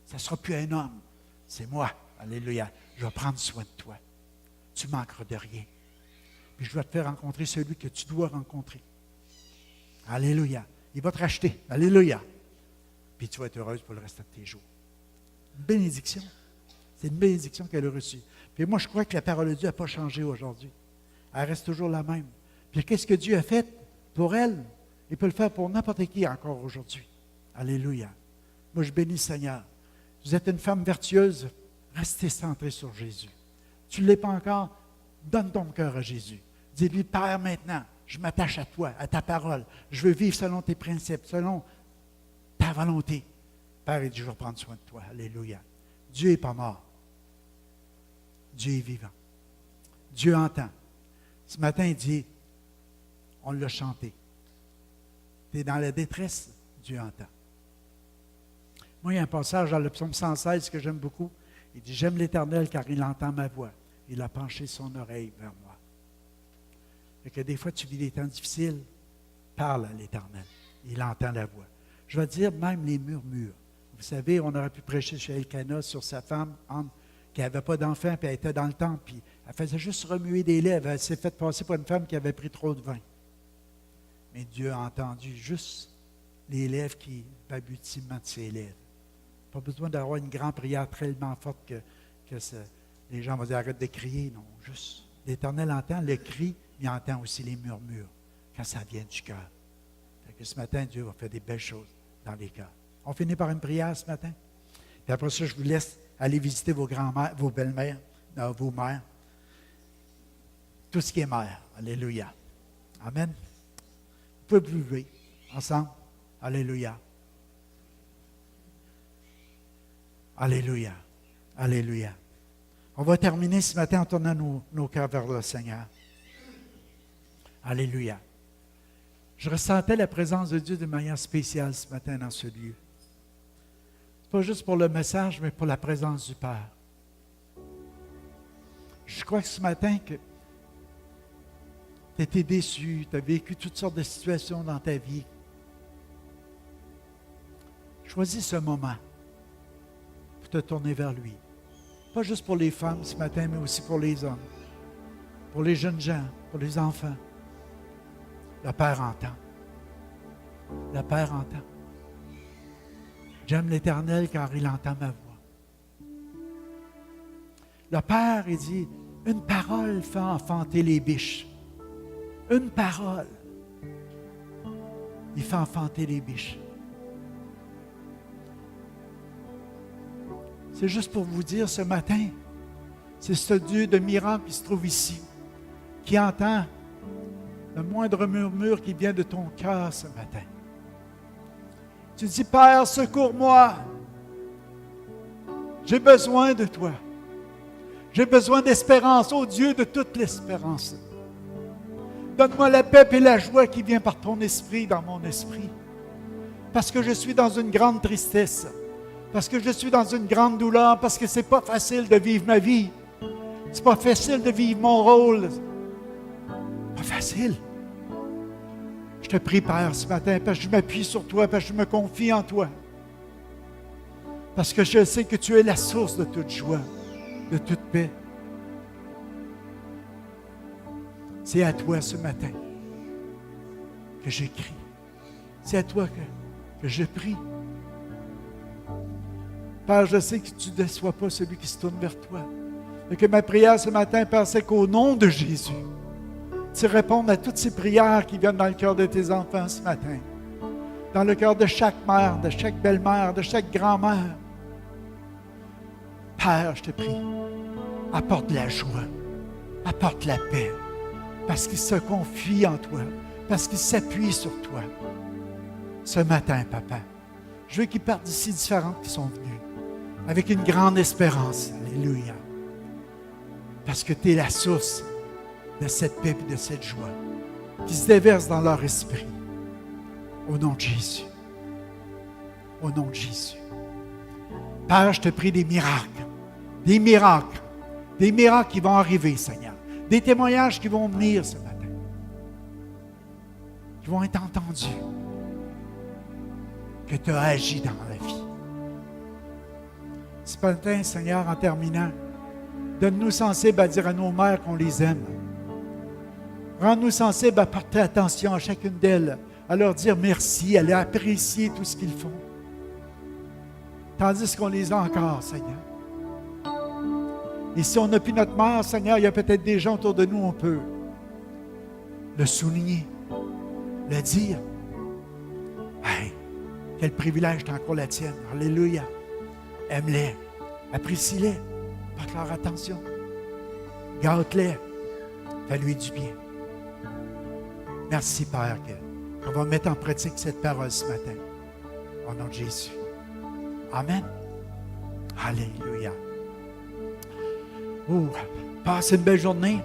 Ça ne sera plus un homme, c'est moi. Alléluia. Je vais prendre soin de toi. Tu ne manqueras de rien. Puis je vais te faire rencontrer celui que tu dois rencontrer. Alléluia. Il va te racheter. Alléluia. Puis tu vas être heureuse pour le reste de tes jours. Une bénédiction. C'est une bénédiction qu'elle a reçue. Puis moi, je crois que la parole de Dieu n'a pas changé aujourd'hui. Elle reste toujours la même. Puis qu'est-ce que Dieu a fait pour elle? Il peut le faire pour n'importe qui encore aujourd'hui. Alléluia. Moi, je bénis le Seigneur. Vous êtes une femme vertueuse, restez centrée sur Jésus. Tu ne l'es pas encore, donne ton cœur à Jésus. Dis-lui, Père, maintenant, je m'attache à toi, à ta parole. Je veux vivre selon tes principes, selon ta volonté. Père, il dit, je vais prendre soin de toi. Alléluia. Dieu n'est pas mort. Dieu est vivant. Dieu entend. Ce matin, il dit, on l'a chanté. Tu es dans la détresse, Dieu entend. Moi, il y a un passage dans le psaume 116 que j'aime beaucoup. Il dit, j'aime l'Éternel car il entend ma voix. Il a penché son oreille vers moi. Et que des fois, tu vis des temps difficiles, parle à l'Éternel. Il entend la voix. Je vais dire même les murmures. Vous savez, on aurait pu prêcher chez Elkanah sur sa femme, Anne, qui n'avait pas d'enfant, puis elle était dans le temple, puis elle faisait juste remuer des lèvres. Elle s'est fait passer pour une femme qui avait pris trop de vin. Mais Dieu a entendu juste les lèvres qui balbutiement de ses lèvres. Pas besoin d'avoir une grande prière tellement forte que les gens vont dire arrête de crier. Non, juste l'Éternel entend le cri, mais il entend aussi les murmures quand ça vient du cœur. Fait que ce matin, Dieu va faire des belles choses dans les cœurs. On finit par une prière ce matin. Puis après ça, je vous laisse aller visiter vos grands-mères, vos belles-mères, vos mères. Tout ce qui est mère. Alléluia. Amen. Vous pouvez vous lever ensemble. Alléluia. Alléluia. Alléluia. On va terminer ce matin en tournant nos cœurs vers le Seigneur. Alléluia. Je ressentais la présence de Dieu de manière spéciale ce matin dans ce lieu. Pas juste pour le message, mais pour la présence du Père. Je crois que ce matin, que tu étais déçu, tu as vécu toutes sortes de situations dans ta vie. Choisis ce moment pour te tourner vers lui. Pas juste pour les femmes ce matin, mais aussi pour les hommes, pour les jeunes gens, pour les enfants. Le Père entend. Le Père entend. J'aime l'Éternel car il entend ma voix. Le Père, il dit, une parole fait enfanter les biches. Une parole. Il fait enfanter les biches. C'est juste pour vous dire ce matin, c'est ce Dieu de miracle qui se trouve ici, qui entend le moindre murmure qui vient de ton cœur ce matin. Tu dis, Père, secours-moi. J'ai besoin de toi. J'ai besoin d'espérance, ô Dieu de toute l'espérance. Donne-moi la paix et la joie qui vient par ton esprit dans mon esprit. Parce que je suis dans une grande tristesse. Parce que je suis dans une grande douleur. Parce que ce n'est pas facile de vivre ma vie. Ce n'est pas facile de vivre mon rôle. Pas facile. Je te prie, Père, ce matin, parce que je m'appuie sur toi, parce que je me confie en toi. Parce que je sais que tu es la source de toute joie, de toute paix. C'est à toi ce matin que j'écris. C'est à toi que je prie. Père, je sais que tu ne déçois pas celui qui se tourne vers toi. Et que ma prière ce matin, Père, c'est qu'au nom de Jésus, tu répondes à toutes ces prières qui viennent dans le cœur de tes enfants ce matin. dans le cœur de chaque mère, de chaque belle-mère, de chaque grand-mère. Père, je te prie, apporte la joie, apporte la paix, parce qu'ils se confient en toi, parce qu'ils s'appuient sur toi. Ce matin, Papa, je veux qu'ils partent d'ici différentes qui sont venus, avec une grande espérance. Alléluia. Parce que tu es la source de cette paix et de cette joie qui se déverse dans leur esprit. Au nom de Jésus. Au nom de Jésus. Père, je te prie des miracles. Des miracles. Des miracles qui vont arriver, Seigneur. Des témoignages qui vont venir ce matin. Qui vont être entendus. Que tu as agi dans la vie. Ce matin, Seigneur, en terminant, donne-nous sensibles à dire à nos mères qu'on les aime. Rends-nous sensibles à porter attention à chacune d'elles, à leur dire merci, à les apprécier tout ce qu'ils font. Tandis qu'on les a encore, Seigneur. Et si on n'a plus notre mère, Seigneur, il y a peut-être des gens autour de nous, on peut le souligner, le dire. Hey, quel privilège, t'as encore la tienne. Alléluia. Aime-les, apprécie-les, porte leur attention. Gâte-les, fais-lui du bien. Merci, Père, qu'on va mettre en pratique cette parole ce matin. Au nom de Jésus. Amen. Alléluia. Passez une belle journée.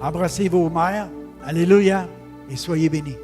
Embrassez vos mères. Alléluia. Et soyez bénis.